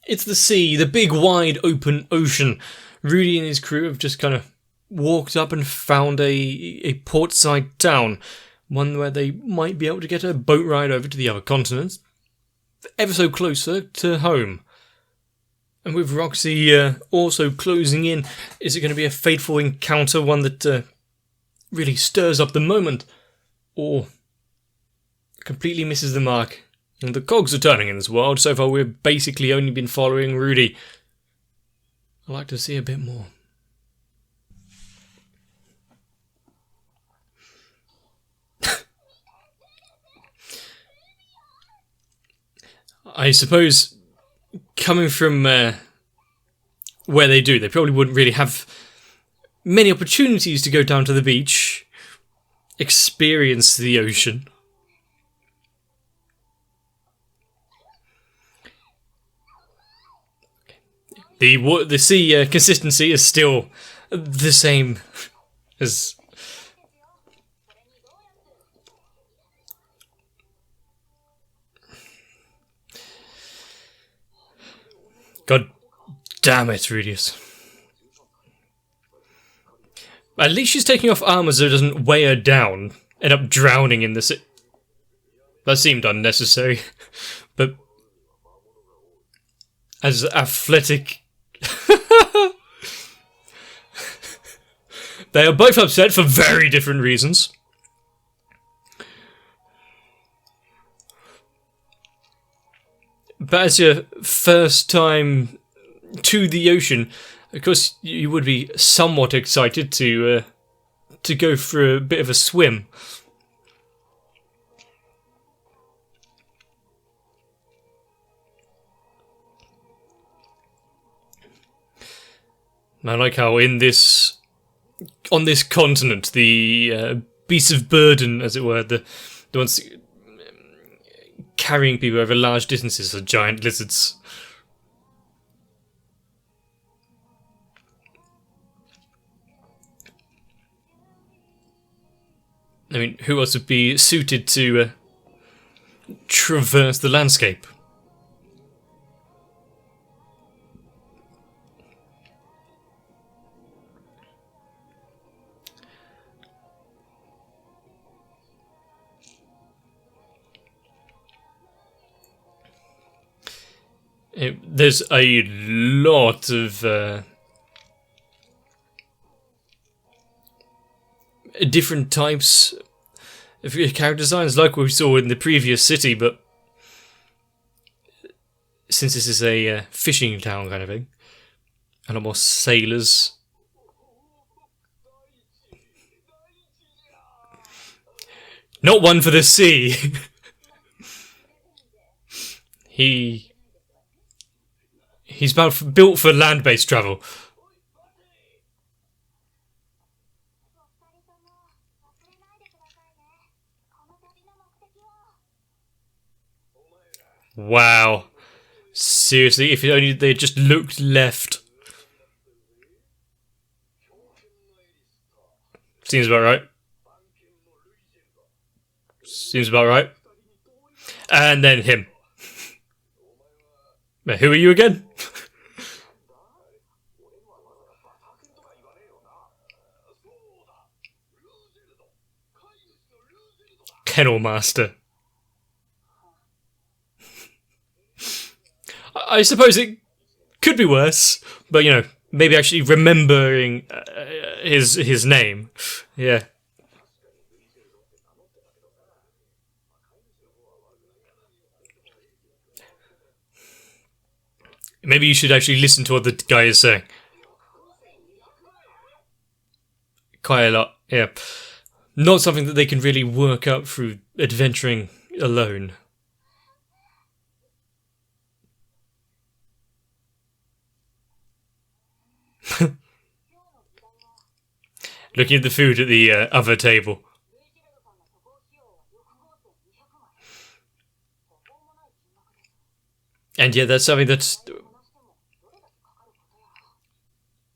It's the sea, the big wide open ocean. Rudy and his crew have just kind of walked up and found a portside town, one where they might be able to get a boat ride over to the other continent, ever so closer to home. And with Roxy also closing in, is it going to be a fateful encounter, one that really stirs up the moment, or completely misses the mark? And the cogs are turning in this world. So far we've basically only been following Rudy. I'd like to see a bit more. I suppose, coming from where they do, they probably wouldn't really have many opportunities to go down to the beach, experience the ocean. The sea consistency is still the same as... God damn it, Rudius. At least she's taking off armour so it doesn't weigh her down. End up drowning in the sea. That seemed unnecessary. But as athletic... They are both upset for very different reasons. But as your first time to the ocean, of course you would be somewhat excited to go for a bit of a swim. I like how on this continent, the beasts of burden, as it were, the ones carrying people over large distances are giant lizards. I mean, who else would be suited to traverse the landscape? There's a lot of different types of character designs, like we saw in the previous city, but since this is a fishing town kind of thing, a lot more sailors. Not one for the sea. He's built for land-based travel. Wow. Seriously, if only they just looked left. Seems about right. Seems about right. And then him. Who are you again? Kennel Master. I suppose it could be worse, but you know, maybe actually remembering his name. Yeah. Maybe you should actually listen to what the guy is saying. Quite a lot, yeah. Not something that they can really work out through adventuring alone. Looking at the food at the other table. And yeah, that's something that's...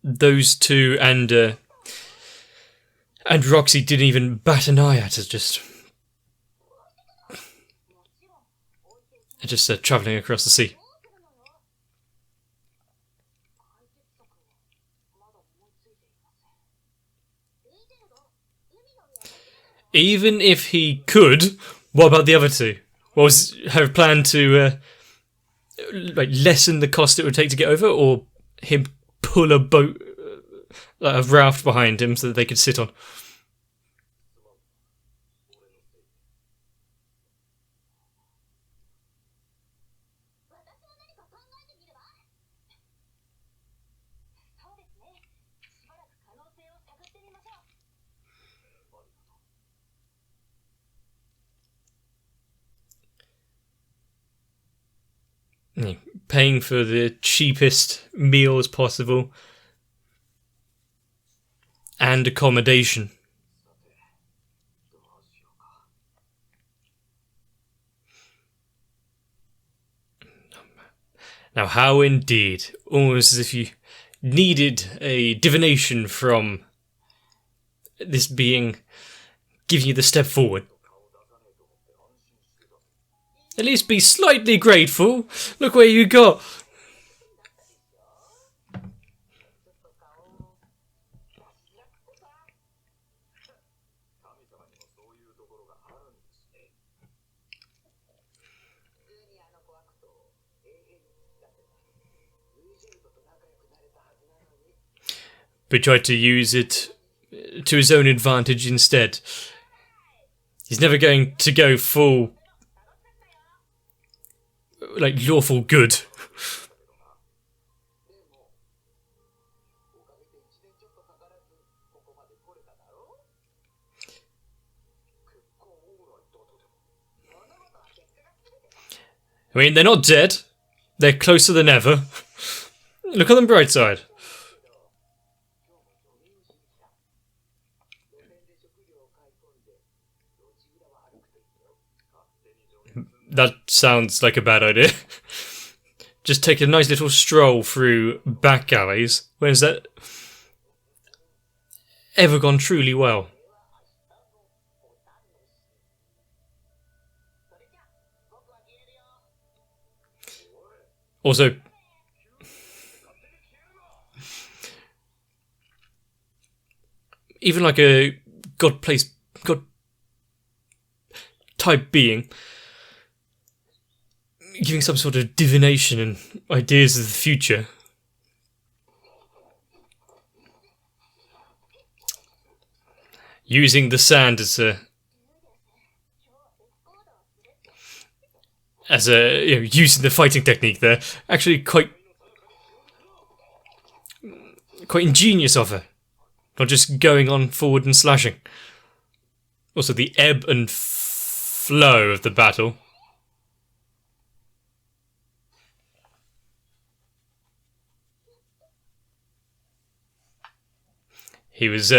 Those two and Roxy didn't even bat an eye at. It's just travelling across the sea. Even if he could, what about the other two? What was her plan to lessen the cost it would take to get over, or him pull a boat, a raft behind him so that they could sit on? Paying for the cheapest meals possible and accommodation. Now, how indeed? Almost as if you needed a divination from this being giving you the step forward. At least be slightly grateful. Look where you got. But tried to use it to his own advantage instead. He's never going to go full lawful good. I mean, they're not dead. They're closer than ever. Look on the bright side. That sounds like a bad idea. Just take a nice little stroll through back alleys. When has that ever gone truly well? Also, even like a god type being, giving some sort of divination and ideas of the future. Using the sand as using the fighting technique there. Actually quite ingenious of her. Not just going on forward and slashing. Also the ebb and flow of the battle. He was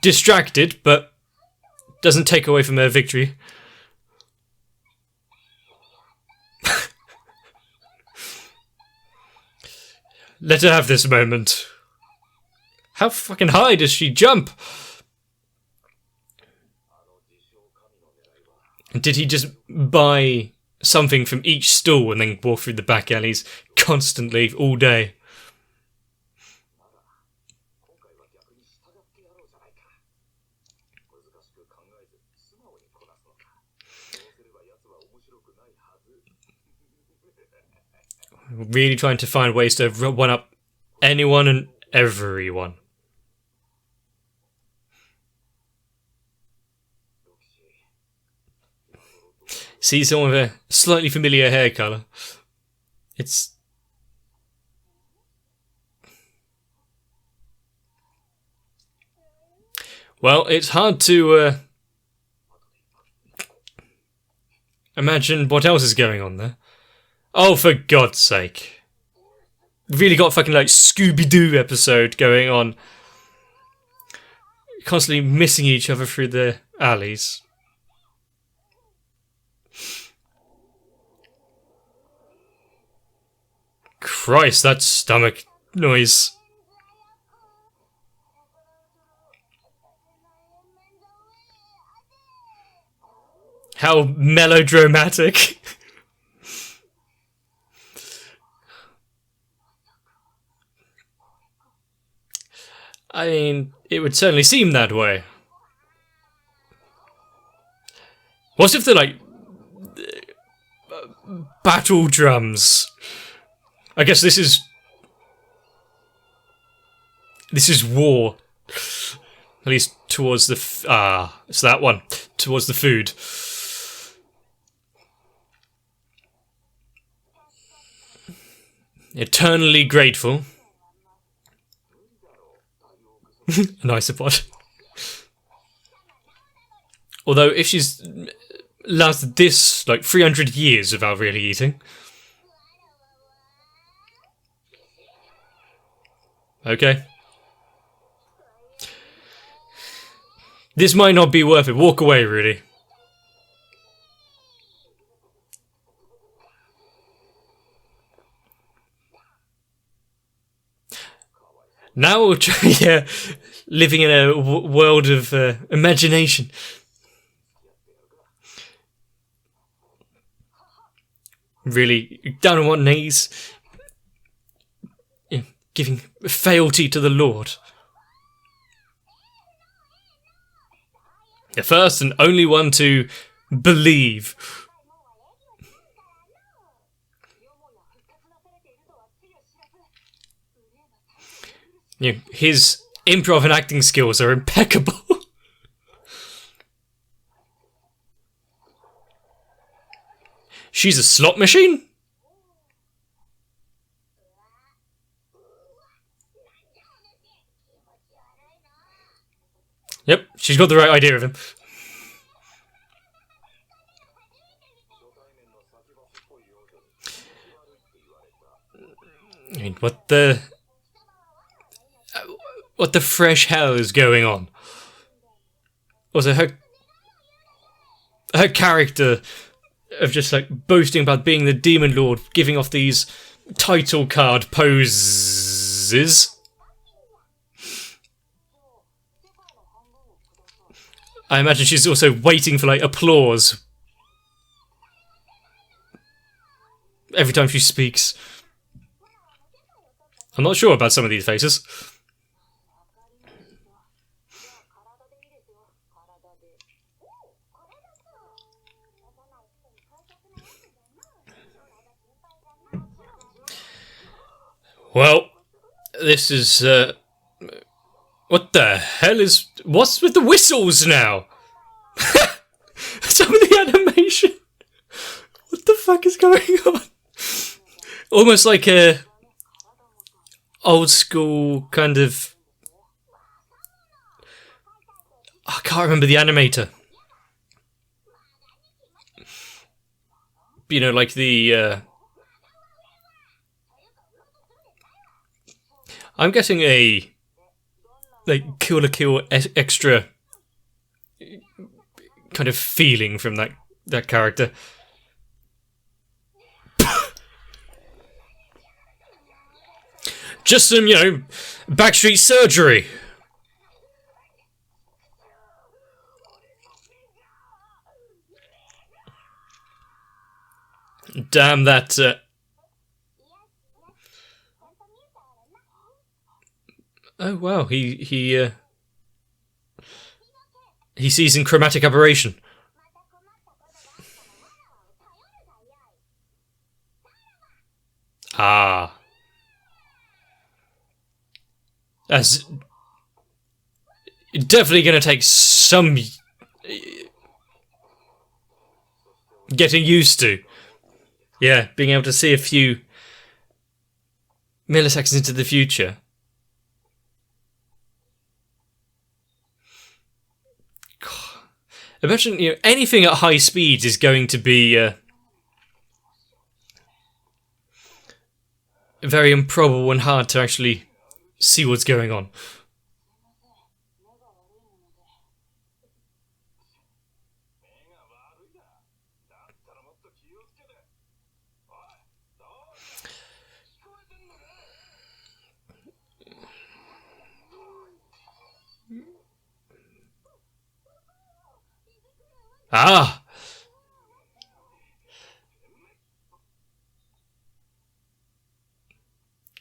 distracted, but doesn't take away from their victory. Let her have this moment. How fucking high does she jump? Did he just buy something from each stall and then walk through the back alleys constantly all day? Really trying to find ways to one up anyone and everyone. See someone with a slightly familiar hair colour. It's... Well, it's hard to imagine what else is going on there. Oh, for God's sake. Really got fucking Scooby-Doo episode going on. Constantly missing each other through the alleys. Christ, that stomach noise. How melodramatic. I mean, it would certainly seem that way. What if they're like battle drums? I guess this is war. At least towards the it's that one, towards the food. Eternally grateful. An isopod. Although if she's lasted this like 300 years without really eating. Okay. This might not be worth it. Walk away, Rudy. Now we'll try, yeah, living in a world of imagination. Really, down on one knees, yeah, giving fealty to the Lord. The first and only one to believe. You know, his improv and acting skills are impeccable. She's a slot machine? Yep, she's got the right idea of him. I mean, what the fresh hell is going on? Also, her character of just like boasting about being the Demon Lord, giving off these title card poses. I imagine she's also waiting for like applause every time she speaks. I'm not sure about some of these faces. Well, this is, what the hell is... What's with the whistles now? Some of the animation. What the fuck is going on? Almost like a old school kind of... I can't remember the animator. You know, like the... I'm getting a like Kill la Kill extra kind of feeling from that character. Just some, you know, backstreet surgery. Damn that. Oh wow, he sees in chromatic aberration. Ah. That's definitely going to take some getting used to. Yeah, being able to see a few milliseconds into the future. Imagine, you know, anything at high speed is going to be very improbable and hard to actually see what's going on. Ah!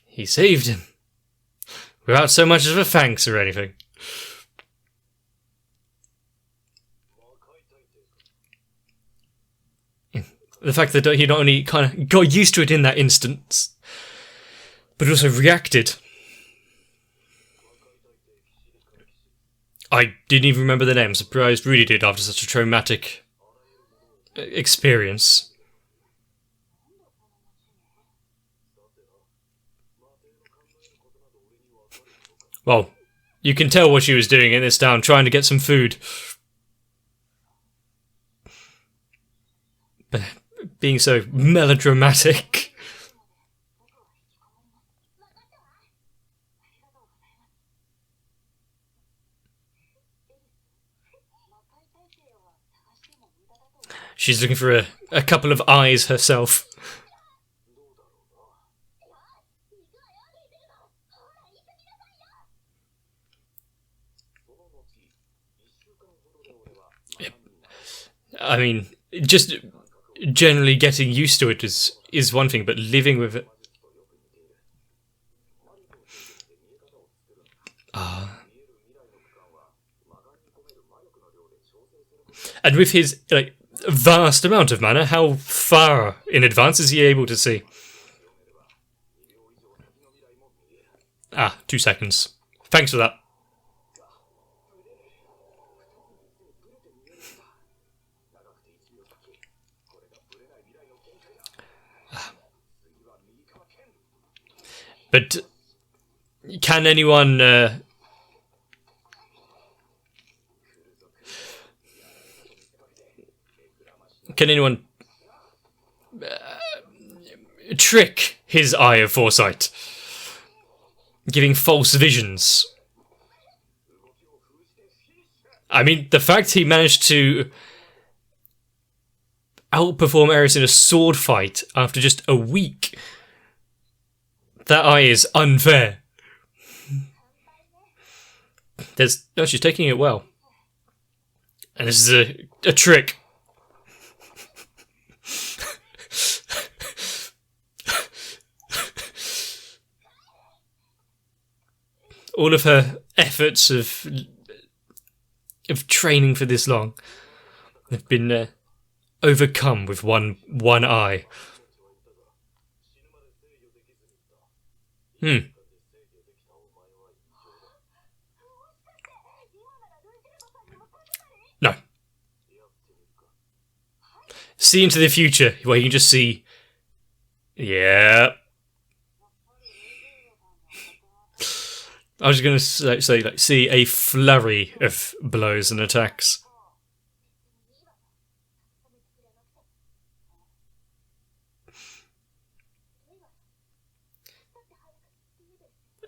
He saved him. Without so much as a thanks or anything. The fact that he not only kind of got used to it in that instance, but also reacted. I didn't even remember the name. I'm surprised Rudy did after such a traumatic experience. Well, you can tell what she was doing in this town, trying to get some food. But being so melodramatic. She's looking for a couple of eyes herself. I mean, just generally getting used to it is one thing, but living with it... And with his vast amount of mana, how far in advance is he able to see? 2 seconds. Thanks for that. But can anyone... Can anyone trick his eye of foresight, giving false visions? I mean, the fact he managed to outperform Eris in a sword fight after just a week, that eye is unfair. No, she's taking it well. And this is a trick. All of her efforts of training for this long have been overcome with one eye. No. See into the future, where you can just see... Yeah... I was going to say, see a flurry of blows and attacks.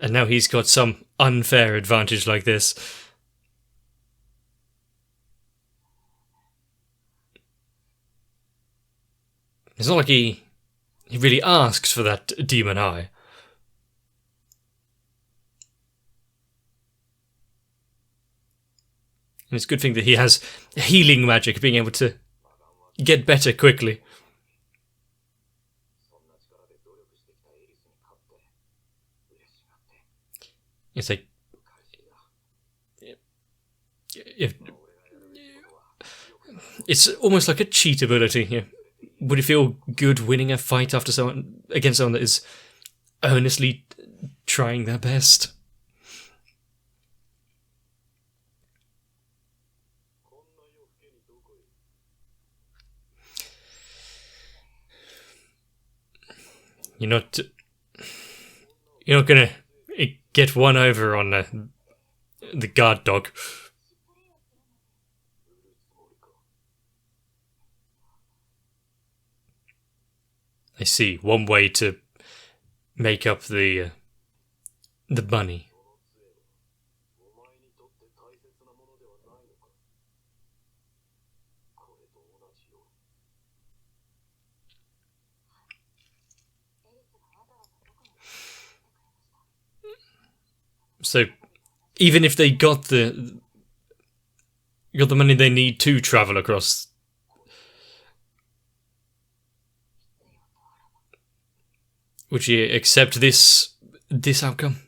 And now he's got some unfair advantage like this. It's not like he really asked for that demon eye. And it's a good thing that he has healing magic, being able to get better quickly. It's like... It's almost like a cheat ability here. Would it feel good winning a fight against someone that is earnestly trying their best? You're not gonna get one over on the guard dog. I see. One way to make up the bunny. So, even if they got the money they need to travel across, would you accept this outcome?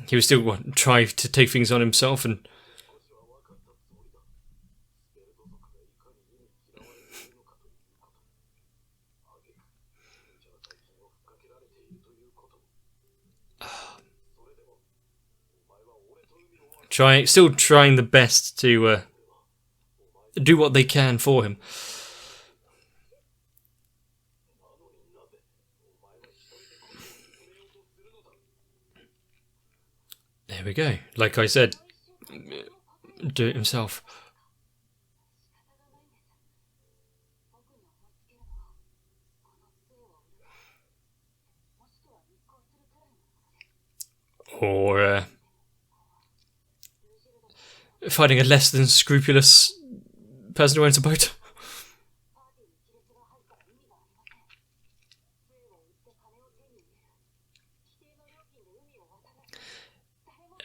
he was still trying to take things on himself, and still trying the best to do what they can for him. There we go. Like I said, do it himself. Or finding a less than scrupulous person who owns a boat.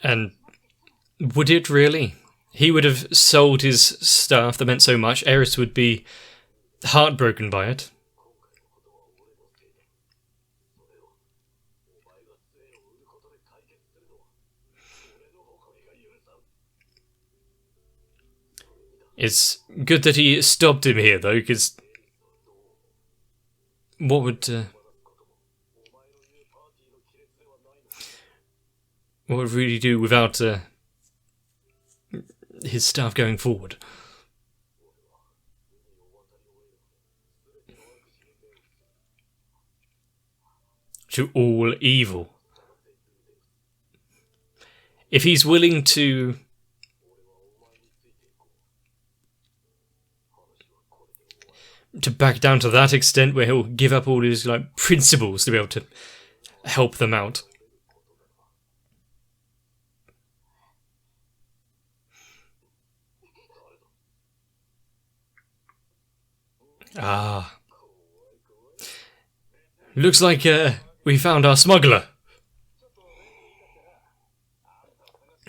And would it really? He would have sold his stuff that meant so much. Eris would be heartbroken by it. It's good that he stopped him here, though, because what would really do without his staff going forward? To all evil. If he's willing to back down to that extent where he'll give up all his principles to be able to help them out. Ah. Looks like we found our smuggler.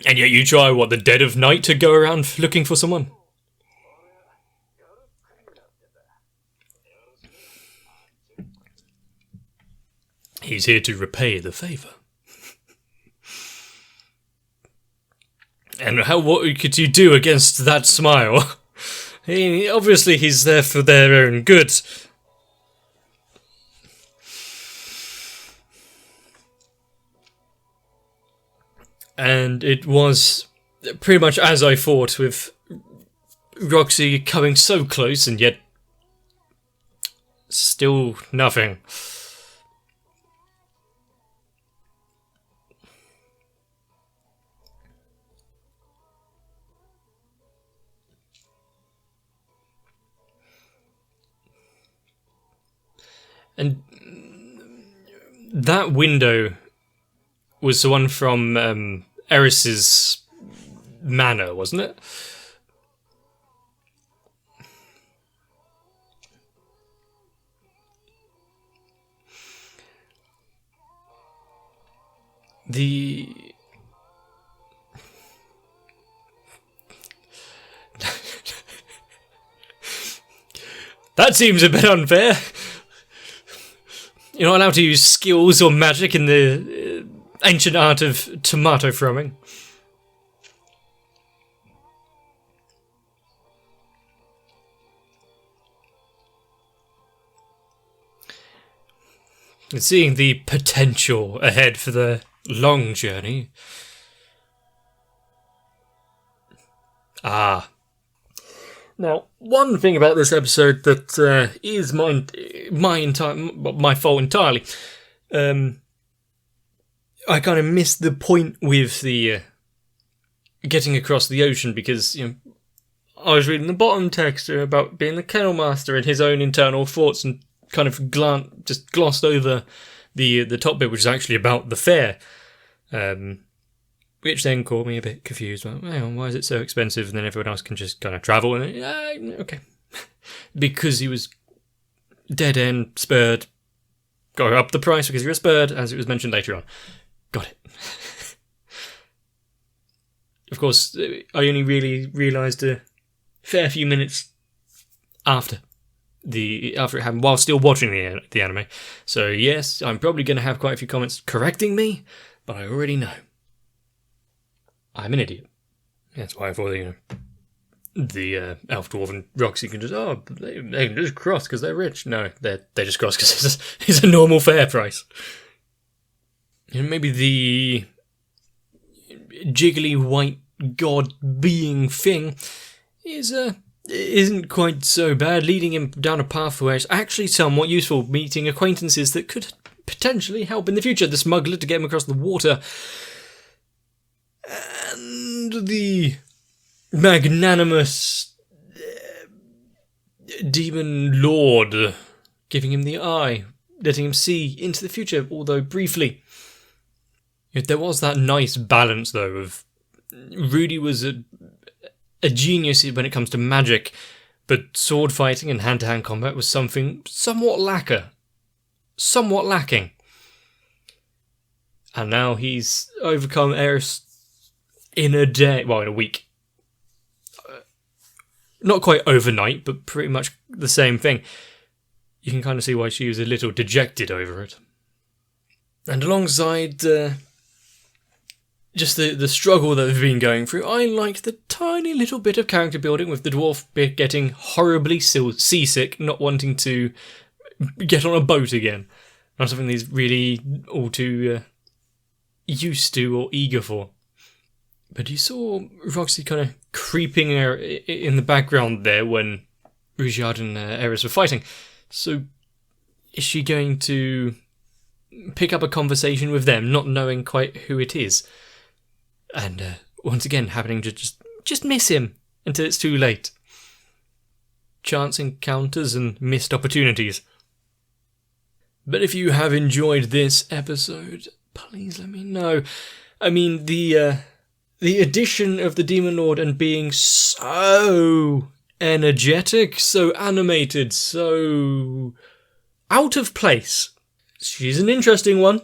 And yet you try, the dead of night to go around looking for someone? He's here to repay the favour. And what could you do against that smile? Obviously he's there for their own good. And it was pretty much as I thought, with Roxy coming so close and yet still nothing. And that window was the one from Eris's manor, wasn't it? That seems a bit unfair. You're not allowed to use skills or magic in the ancient art of tomato throwing. And seeing the potential ahead for the long journey. Ah. Now, one thing about this episode that is my fault entirely. I kind of missed the point with the getting across the ocean, because I was reading the bottom text about being the kennel master and his own internal thoughts, and kind of just glossed over the top bit, which is actually about the fair. Which then caught me a bit confused. Like, hang on, why is it so expensive? And then everyone else can just kind of travel. And okay. Because he was dead end, spurred. Got up the price because he was spurred, as it was mentioned later on. Got it. Of course, I only really realised a fair few minutes after it happened, while still watching the anime. So yes, I'm probably going to have quite a few comments correcting me, but I already know. I'm an idiot. That's why I thought, the elf dwarf and Roxy can just, they can just cross because they're rich. No, they just cross because it's a normal fair price. Maybe the jiggly white god being thing isn't quite so bad, leading him down a path where it's actually somewhat useful, meeting acquaintances that could potentially help in the future. The smuggler to get him across the water, and the magnanimous demon lord giving him the eye, letting him see into the future, although briefly. There was that nice balance, though, of Rudy was a genius when it comes to magic, but sword fighting and hand-to-hand combat was something somewhat lacking. And now he's overcome Eris in a week. Not quite overnight, but pretty much the same thing. You can kind of see why she was a little dejected over it. And alongside just the struggle that they've been going through, I liked the tiny little bit of character building with the dwarf getting horribly seasick, not wanting to get on a boat again. Not something he's really all too used to or eager for. But you saw Roxy kind of creeping in the background there when Rudyard and Eris were fighting. So is she going to pick up a conversation with them, not knowing quite who it is? And once again, happening to just miss him until it's too late. Chance encounters and missed opportunities. But if you have enjoyed this episode, please let me know. I mean, the addition of the Demon Lord and being so energetic, so animated, so out of place. She's an interesting one.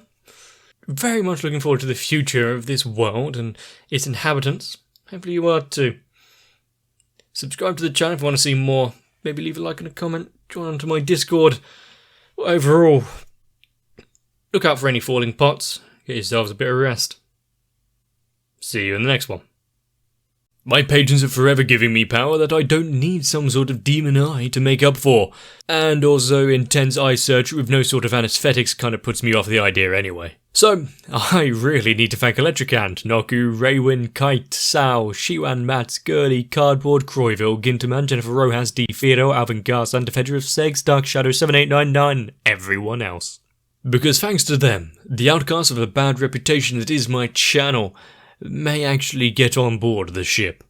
Very much looking forward to the future of this world and its inhabitants. Hopefully you are too. Subscribe to the channel if you want to see more. Maybe leave a like and a comment. Join onto my Discord. Overall, look out for any falling pots. Get yourselves a bit of rest. See you in the next one. My patrons are forever giving me power that I don't need some sort of demon eye to make up for. And also intense eye surgery with no sort of anesthetics kind of puts me off the idea anyway. So, I really need to thank Electricant, Noku, Raywin, Kite, Sao, Shiwan, Mats, Gurley, Cardboard, Croyville, Ginterman, Jennifer Rojas, D. Theodore, Alvin Garson, Defender of Segs, Dark Shadow 7899, and everyone else. Because thanks to them, the outcast of a bad reputation that is my channel may actually get on board the ship.